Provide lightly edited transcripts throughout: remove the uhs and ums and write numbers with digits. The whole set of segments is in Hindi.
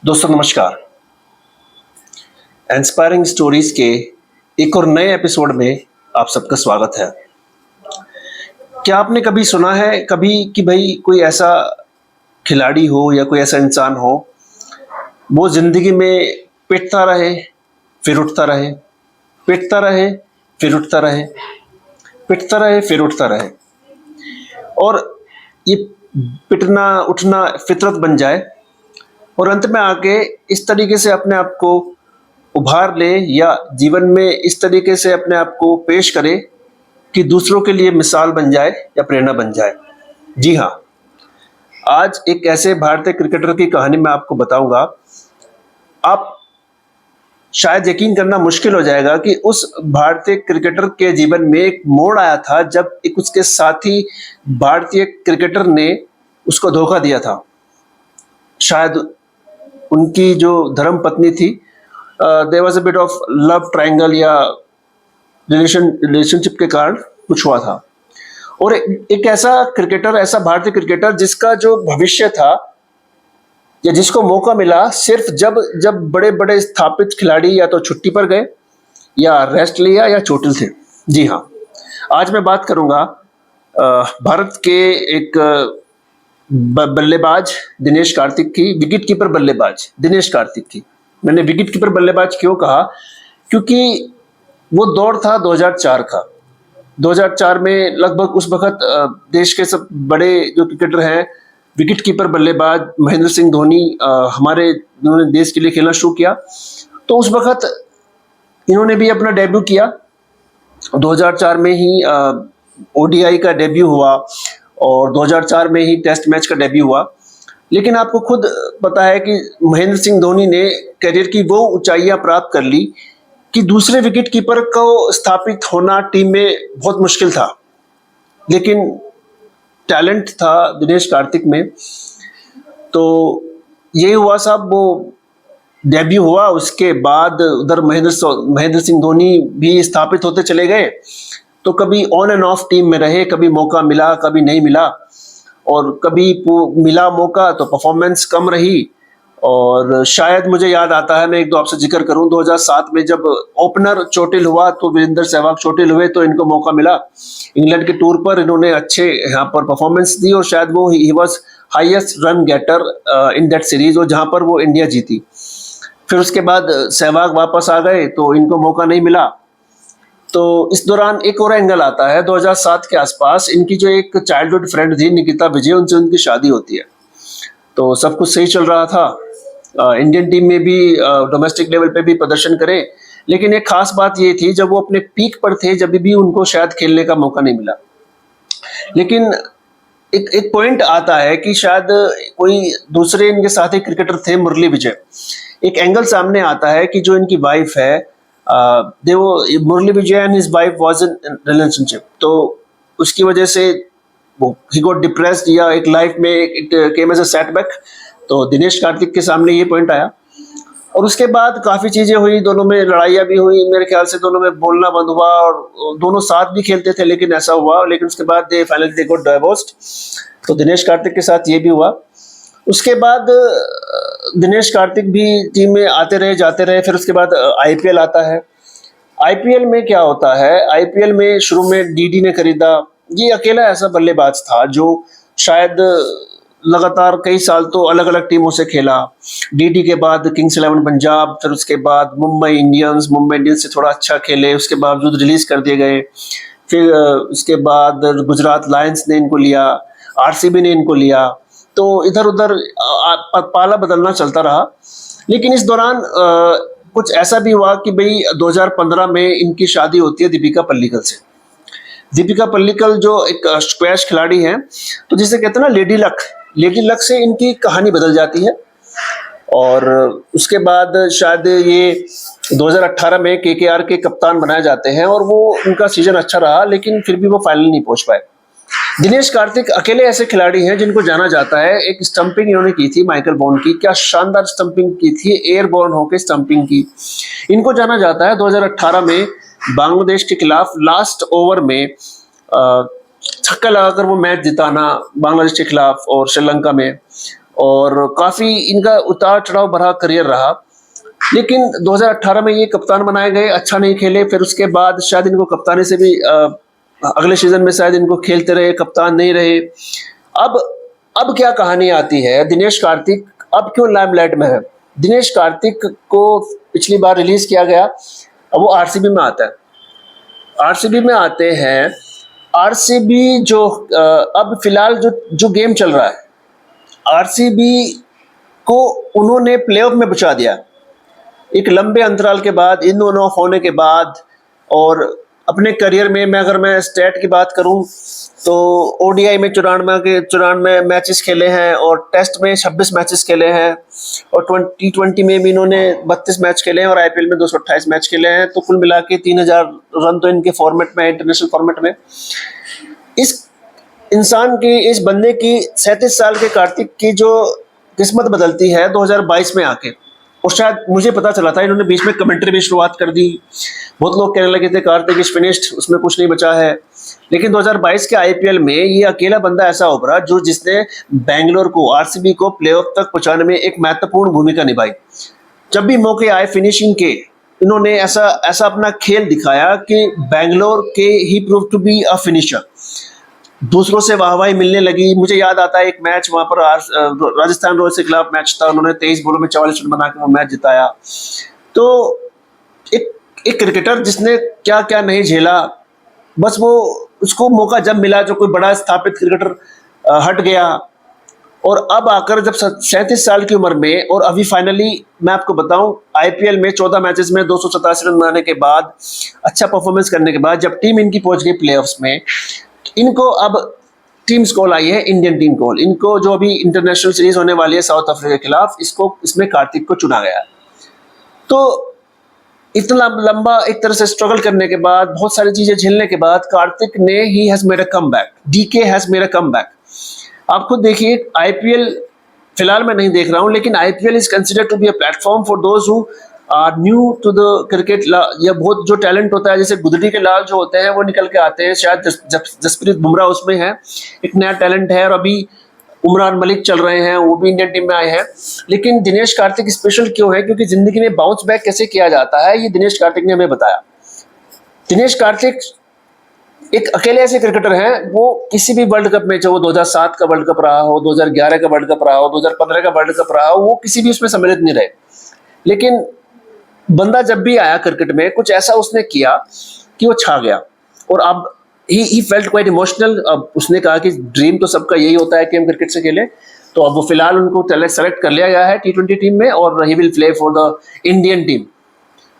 दोस्तों नमस्कार। इंस्पायरिंग स्टोरीज के एक और नए एपिसोड में आप सबका स्वागत है। क्या आपने कभी सुना है कभी कि भाई कोई ऐसा खिलाड़ी हो या कोई ऐसा इंसान हो, वो जिंदगी में पिटता रहे फिर उठता रहे, पिटता रहे फिर उठता रहे, पिटता रहे फिर उठता रहे, और ये पिटना उठना फितरत बन जाए और अंत में आके इस तरीके से अपने आप को उभार ले या जीवन में इस तरीके से अपने आप को पेश करे कि दूसरों के लिए मिसाल बन जाए या प्रेरणा बन जाए। जी हाँ, आज एक ऐसे भारतीय क्रिकेटर की कहानी मैं आपको बताऊंगा। आप शायद यकीन करना मुश्किल हो जाएगा कि उस भारतीय क्रिकेटर के जीवन में एक मोड़ आया था जब एक उसके साथी भारतीय क्रिकेटर ने उसको धोखा दिया था। शायद उनकी जो धर्म पत्नी थी, there was a bit of love triangle या रिलेशनशिप के कारण कुछ हुआ था। और एक ऐसा क्रिकेटर, ऐसा भारतीय क्रिकेटर जिसका जो भविष्य था या जिसको मौका मिला सिर्फ जब जब बड़े बड़े स्थापित खिलाड़ी या तो छुट्टी पर गए या रेस्ट लिया या चोटिल थे। जी हाँ, आज मैं बात करूंगा भारत के एक बल्लेबाज दिनेश कार्तिक की, विकेट कीपर बल्लेबाज दिनेश कार्तिक की। मैंने विकेट कीपर बल्लेबाज क्यों कहा? क्योंकि वो दौर था 2004 का। 2004 में लगभग उस वक्त देश के सब बड़े जो क्रिकेटर हैं, विकेट कीपर बल्लेबाज महेंद्र सिंह धोनी हमारे इन्होंने देश के लिए खेलना शुरू किया। तो उस वक्त इन्होंने भी अपना डेब्यू किया। 2004 में ही ओडीआई का डेब्यू हुआ और 2004 में ही टेस्ट मैच का डेब्यू हुआ। लेकिन आपको खुद पता है कि महेंद्र सिंह धोनी ने करियर की वो ऊंचाइयां प्राप्त कर ली कि दूसरे विकेट कीपर को स्थापित होना टीम में बहुत मुश्किल था। लेकिन टैलेंट था दिनेश कार्तिक में। तो यही हुआ साहब, वो डेब्यू हुआ, उसके बाद उधर महेंद्र सिंह धोनी भी स्थापित होते चले गए। तो कभी ऑन एंड ऑफ टीम में रहे, कभी मौका मिला कभी नहीं मिला, और कभी मिला मौका तो परफॉर्मेंस कम रही। और शायद मुझे याद आता है, मैं एक दो आपसे जिक्र करूं, 2007 में जब ओपनर चोटिल हुआ तो वीरेंद्र सहवाग चोटिल हुए तो इनको मौका मिला इंग्लैंड के टूर पर। इन्होंने अच्छे यहाँ पर परफॉर्मेंस दी और शायद वो ही was highest run getter in that series, और जहाँ पर वो इंडिया जीती। फिर उसके बाद सहवाग वापस आ गए तो इनको मौका नहीं मिला। तो इस दौरान एक और एंगल आता है, 2007 के आसपास इनकी जो एक चाइल्डहुड फ्रेंड थी निकिता विजय, उनसे उनकी शादी होती है। तो सब कुछ सही चल रहा था, इंडियन टीम में भी डोमेस्टिक लेवल पे भी प्रदर्शन करे। लेकिन एक खास बात ये थी, जब वो अपने पीक पर थे जब भी उनको शायद खेलने का मौका नहीं मिला। लेकिन एक एक पॉइंट आता है कि शायद कोई दूसरे इनके साथी क्रिकेटर थे, मुरली विजय। एक एंगल सामने आता है कि जो इनकी वाइफ है, Murali Vijay and his wife was in relationship. तो उसकी वजह से वो ही गॉट डिप्रेस्ड या एक लाइफ में it came as a setback. तो दिनेश कार्तिक के सामने ये पॉइंट आया और उसके बाद काफ़ी चीज़ें हुई, दोनों में लड़ाइयाँ भी हुई। मेरे ख्याल से दोनों में बोलना बंद हुआ और दोनों साथ भी खेलते थे, लेकिन ऐसा हुआ। लेकिन उसके बाद दे फाइनली गॉट डाइवोर्स्ड। तो दिनेश कार्तिक के साथ ये भी हुआ। उसके बाद दिनेश कार्तिक भी टीम में आते रहे जाते रहे। फिर उसके बाद आईपीएल आता है। आईपीएल में क्या होता है, आईपीएल में शुरू में डीडी ने खरीदा। ये अकेला ऐसा बल्लेबाज था जो शायद लगातार कई साल तो अलग अलग टीमों से खेला। डीडी के बाद किंग्स इलेवन पंजाब, फिर उसके बाद मुंबई इंडियंस से थोड़ा अच्छा खेले, उसके बावजूद रिलीज कर दिए गए। फिर उसके बाद गुजरात लायंस ने इनको लिया, आरसीबी ने इनको लिया। तो इधर उधर पाला बदलना चलता रहा। लेकिन इस दौरान कुछ ऐसा भी हुआ कि भाई 2015 में इनकी शादी होती है दीपिका पल्लिकल से। दीपिका पल्लिकल जो एक स्क्वैश खिलाड़ी हैं, तो जिसे कहते हैं ना लेडी लक से इनकी कहानी बदल जाती है। और उसके बाद शायद ये 2018 में केकेआर के कप्तान बनाए जाते हैं और वो उनका सीजन अच्छा रहा, लेकिन फिर भी वो फाइनल नहीं पहुंच पाए। दिनेश कार्तिक अकेले ऐसे खिलाड़ी हैं जिनको जाना जाता है। एक स्टंपिंग इन्होंने की थी माइकल बॉन्ड की, क्या शानदार स्टंपिंग की थी, एयरबॉर्न होकर स्टंपिंग की। इनको जाना जाता है 2018 में बांग्लादेश के खिलाफ लास्ट ओवर में छक्का लगाकर वो मैच जिताना बांग्लादेश के खिलाफ और श्रीलंका में। और काफ़ी इनका उतार चढ़ाव भरा करियर रहा। लेकिन 2018 में ये कप्तान बनाए गए, अच्छा नहीं खेले, फिर उसके बाद शायद इनको कप्तानी से भी अगले सीजन में शायद इनको खेलते रहे, कप्तान नहीं रहे। अब अब क्या कहानी आती है, दिनेश कार्तिक अब क्यों लाइमलाइट में है? दिनेश कार्तिक को पिछली बार रिलीज किया गया, अब वो आरसीबी में आता है, आरसीबी में आते हैं। आरसीबी जो अब फिलहाल जो गेम चल रहा है, आरसीबी को उन्होंने प्लेऑफ में पहुंचा दिया एक लंबे अंतराल के बाद, इन दोनों ऑफ होने के बाद। और अपने करियर में अगर मैं स्टैट की बात करूं तो ओडीआई में 94 मैचेस खेले हैं और टेस्ट में 26 मैचेस खेले हैं और T20 में भी इन्होंने 32 मैच खेले हैं और आईपीएल में 228 मैच खेले हैं। तो कुल मिला के 3000 रन तो इनके फॉर्मेट में, इंटरनेशनल फॉर्मेट में। इस इंसान की, इस बंदे की 37 साल के कार्तिक की जो किस्मत बदलती है 2022 में आके, और शायद मुझे पता चला था, इन्होंने बीच में कमेंट्री भी शुरुआत कर दी। बहुत लोग कहने लगे थे कार्तिक इज फिनिश्ड, उसमें कुछ नहीं बचा है। लेकिन 2022 के आईपीएल में ये अकेला बंदा ऐसा उभरा जिसने बेंगलोर को, आरसीबी को प्लेऑफ तक पहुंचाने में एक महत्वपूर्ण भूमिका निभाई। जब भी मौके आए फिनिशिंग के, इन्होंने ऐसा अपना खेल दिखाया कि बेंगलोर के he prove to be a finisher. दूसरों से वाहवाही मिलने लगी। मुझे याद आता है एक मैच वहाँ पर राजस्थान रॉयल्स के खिलाफ मैच था, उन्होंने 23 बॉलों में 44 रन बना के वो मैच जिताया। तो एक क्रिकेटर जिसने क्या क्या नहीं झेला, बस वो उसको मौका जब मिला, जो कोई बड़ा स्थापित क्रिकेटर हट गया, और अब आकर जब 37 साल की उम्र में, और अभी फाइनली मैं आपको बताऊं आईपीएल में 14 मैचेस में 287 रन बनाने के बाद, अच्छा परफॉर्मेंस करने के बाद, जब टीम इनकी पहुंच गई प्लेऑफ्स में, इनको अब टीम्स कॉल आई है, इंडियन टीम कॉल। इनको जो अभी इंटरनेशनल सीरीज होने वाली है साउथ अफ्रीका के खिलाफ, इसमें कार्तिक को चुना गया। तो इतना लंबा एक तरह से स्ट्रगल करने के बाद, बहुत सारी चीजें झेलने के बाद, कार्तिक ने he has made a comeback, DK has made a comeback. आप खुद देखिए, आईपीएल फिलहाल मैं नहीं देख रहा हूं, लेकिन IPL is considered to be a platform for those who are new to the cricket. या बहुत जो टैलेंट होता है, जैसे गुदड़ी के लाल जो होते हैं वो निकल के आते हैं, शायद जसप्रीत बुमराह उसमें है, एक नया टैलेंट है। और अभी उमरान मलिक चल रहे हैं, वो भी इंडियन टीम में आए हैं। लेकिन दिनेश कार्तिक स्पेशल क्यों है? क्योंकि जिंदगी में बाउंस बैक कैसे किया जाता है, ये दिनेश कार्तिक ने हमें बताया। दिनेश कार्तिक एक अकेले ऐसे क्रिकेटर हैं, वो किसी भी वर्ल्ड कप में, चाहे वो 2007 का वर्ल्ड कप रहा हो, 2011 का वर्ल्ड कप रहा हो, 2015 का वर्ल्ड कप रहा हो, वो किसी भी उसमें सम्मिलित नहीं रहे। लेकिन बंदा जब भी आया क्रिकेट में, कुछ ऐसा उसने किया कि वो छा गया। और अब ही फेल्ट क्वाइट इमोशनल। अब उसने कहा कि ड्रीम तो सबका यही होता है कि हम क्रिकेट से खेलें। तो अब वो फिलहाल उनको सेलेक्ट कर लिया गया है T20 टीम में, और he will play for the Indian team.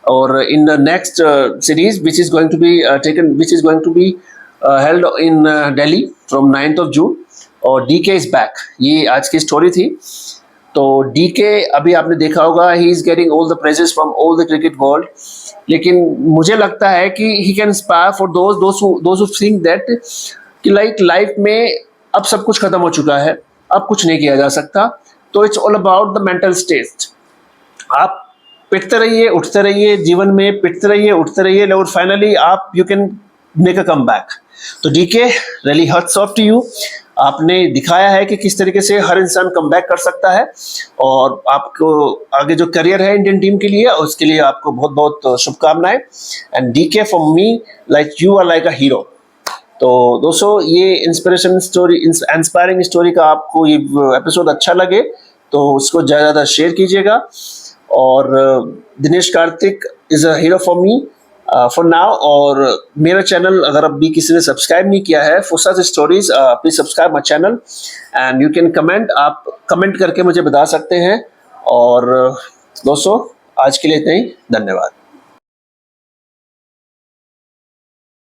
और in the next series which is going to be held in Delhi from 9th of June, और डीके इज बैक। ये आज की स्टोरी थी। तो डीके अभी आपने देखा होगा, he is getting all the praises from all the cricket world. लेकिन मुझे लगता है कि he can inspire for those who think that कि लाइफ में अब सब कुछ खत्म हो चुका है, अब कुछ नहीं किया जा सकता। तो it's all about the mental state. आप पिटते रहिए, उठते रहिए, जीवन में पिटते रहिए, उठते रहिए, और फाइनली आप you can make a come back. तो DK, really hats off to you. आपने दिखाया है कि किस तरीके से हर इंसान कम बैक कर सकता है, और आपको आगे जो करियर है इंडियन टीम के लिए, उसके लिए आपको बहुत बहुत शुभकामनाएं। And DK for me, like you are like a hero. तो दोस्तों, ये इंस्पायरिंग स्टोरी का आपको ये एपिसोड अच्छा लगे तो उसको ज़्यादा शेयर कीजिएगा। और Dinesh Karthik is a hero for me for now. और मेरा चैनल अगर अभी किसी ने सब्सक्राइब नहीं किया है for such stories, please subscribe my channel and you can comment. आप कमेंट करके मुझे बता सकते हैं। और दोस्तों, आज के लिए इतना ही। धन्यवाद।